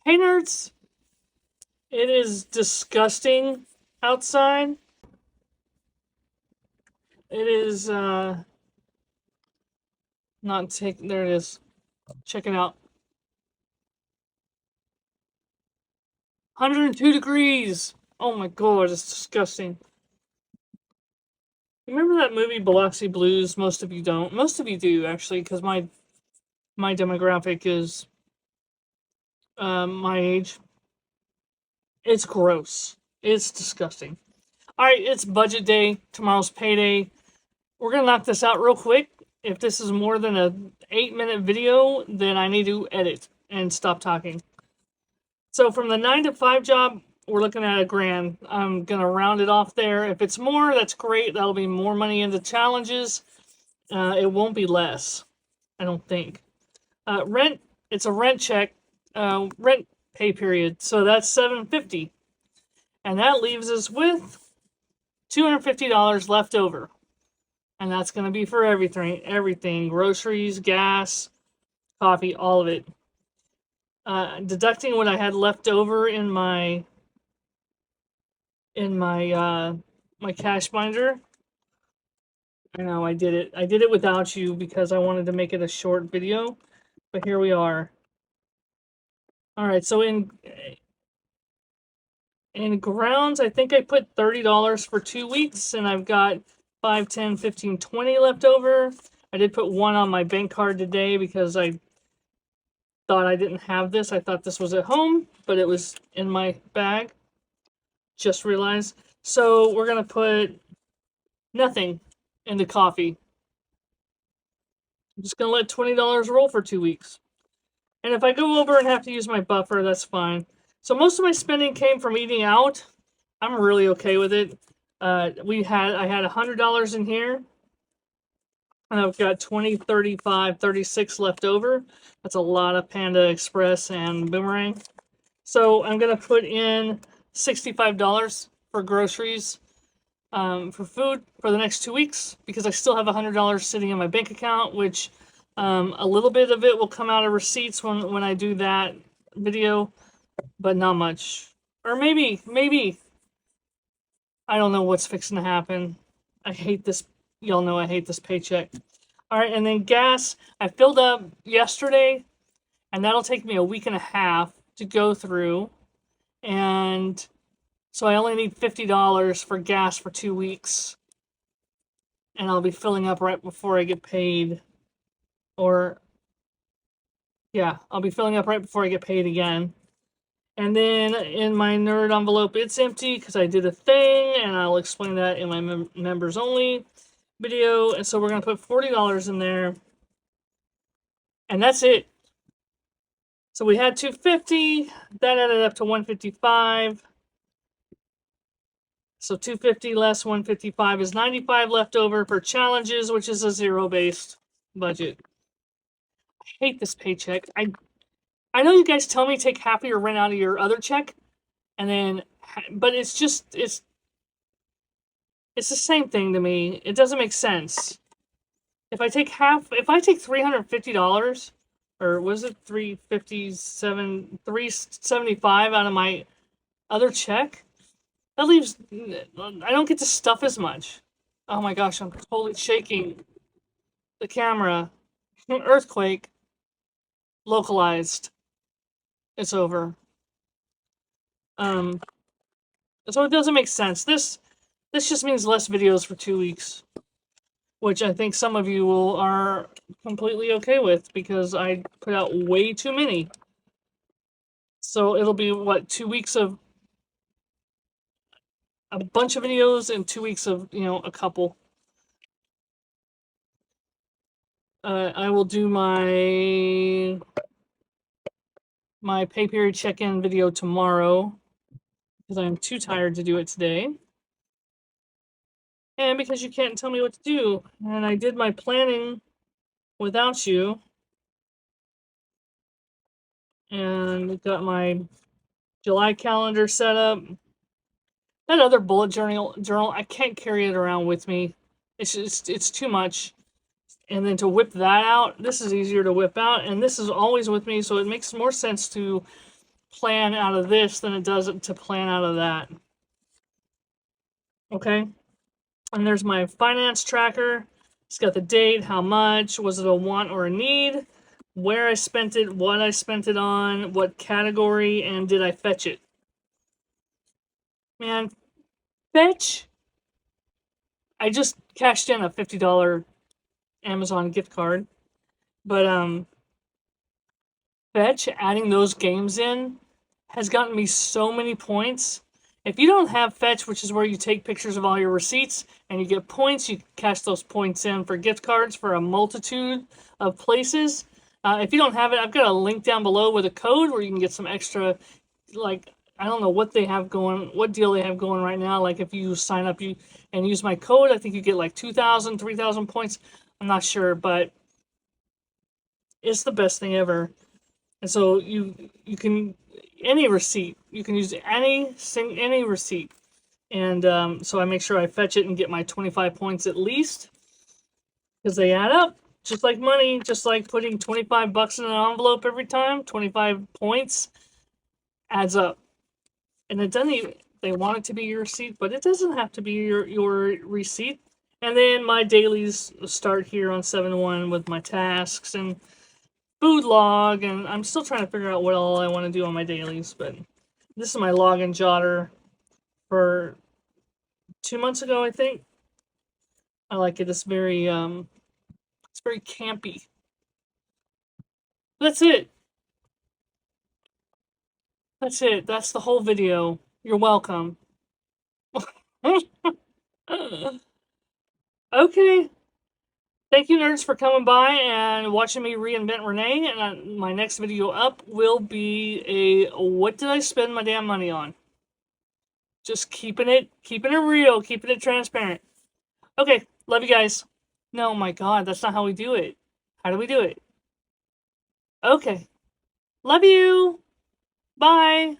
Hey nerds, it is disgusting outside. It is not take there it is. Check it out. 102 degrees. Oh my god, it's disgusting. Remember that movie Biloxi Blues? Most of you don't. Most of you do actually, because my demographic is my age. It's gross. It's disgusting. Alright, it's budget day. Tomorrow's payday. We're gonna knock this out real quick. If this is more than a 8-minute video, then I need to edit and stop talking. So from the 9 to 5 job, we're looking at $1,000. I'm gonna round it off there. If it's more, that's great. That'll be more money into challenges. It won't be less, I don't think. Rent, it's a rent check, rent pay period. So that's $750, and that leaves us with $250 left over. And that's going to be for everything, groceries, gas, coffee, all of it. Deducting what I had left over in my my cash binder. I know I did it. I did it without you because I wanted to make it a short video, but here we are. All right, so in grounds, I think I put $30 for 2 weeks, and I've got 5, 10, 15, 20 left over. I did put one on my bank card today because I thought I didn't have this. I thought this was at home, but it was in my bag. Just realized. So we're going to put nothing into coffee. I'm just going to let $20 roll for 2 weeks. And if I go over and have to use my buffer, that's fine. So most of my spending came from eating out. I'm really okay with it. I had $100 in here, and I've got 20, 35, 36 left over. That's a lot of Panda Express and Boomerang. So I'm gonna put in $65 for groceries, for food for the next 2 weeks, because I still have $100 sitting in my bank account, which a little bit of it will come out of receipts when I do that video, but not much. Or maybe. I don't know what's fixing to happen. I hate this. Y'all know I hate this paycheck. All right, and then gas. I filled up yesterday, and that'll take me a week and a half to go through. And so I only need $50 for gas for 2 weeks. And I'll be filling up right before I get paid. Or, yeah, I'll be filling up right before I get paid again. And then in my nerd envelope, it's empty because I did a thing, and I'll explain that in my members only video. And so we're going to put $40 in there, and that's it. So we had $250, that added up to $155. So $250 less $155 is $95 left over for challenges, which is a zero-based budget. I hate this paycheck. I know you guys tell me take half of your rent out of your other check, and then, but it's the same thing to me. It doesn't make sense. If I take $350, or was it $375 out of my other check, that leaves, I don't get to stuff as much. Oh my gosh, I'm totally shaking the camera. Earthquake. Localized. It's over. So it doesn't make sense. This just means less videos for 2 weeks, which I think some of you are completely okay with, because I put out way too many. So it'll be, what, 2 weeks of a bunch of videos and 2 weeks of, a couple. I will do my pay period check-in video tomorrow, because I'm too tired to do it today. And because you can't tell me what to do. And I did my planning without you. And got my July calendar set up. That other bullet journal, I can't carry it around with me. It's too much. And then to whip that out, this is easier to whip out, and this is always with me, so it makes more sense to plan out of this than it does to plan out of that. Okay? And there's my finance tracker. It's got the date, how much, was it a want or a need, where I spent it, what I spent it on, what category, and did I fetch it? Man, fetch. I just cashed in a $50 Amazon gift card. But fetch, adding those games in, has gotten me so many points. If you don't have fetch, which is where you take pictures of all your receipts and you get points, you cash those points in for gift cards for a multitude of places. If you don't have it, I've got a link down below with a code where you can get some extra, like, I don't know what they have going, what deal they have going right now. Like if you sign up and use my code, I think you get like 2,000, 3,000 points. I'm not sure, but it's the best thing ever. And so you can, any receipt, you can use any receipt. And so I make sure I fetch it and get my 25 points at least, because they add up. Just like money, just like putting 25 bucks in an envelope every time, 25 points adds up. And it doesn't even, they want it to be your receipt, but it doesn't have to be your receipt. And then my dailies start here on 7-1 with my tasks and food log, and I'm still trying to figure out what all I want to do on my dailies, but this is my log and jotter for 2 months ago, I think. I like it. It's very campy. That's it. That's it. That's the whole video. You're welcome. Okay. Thank you, nerds, for coming by and watching me reinvent Renee. And my next video up will be a what did I spend my damn money on? Just keeping it real, keeping it transparent. Okay, love you guys. No, my God, that's not how we do it. How do we do it? Okay. Love you. Bye.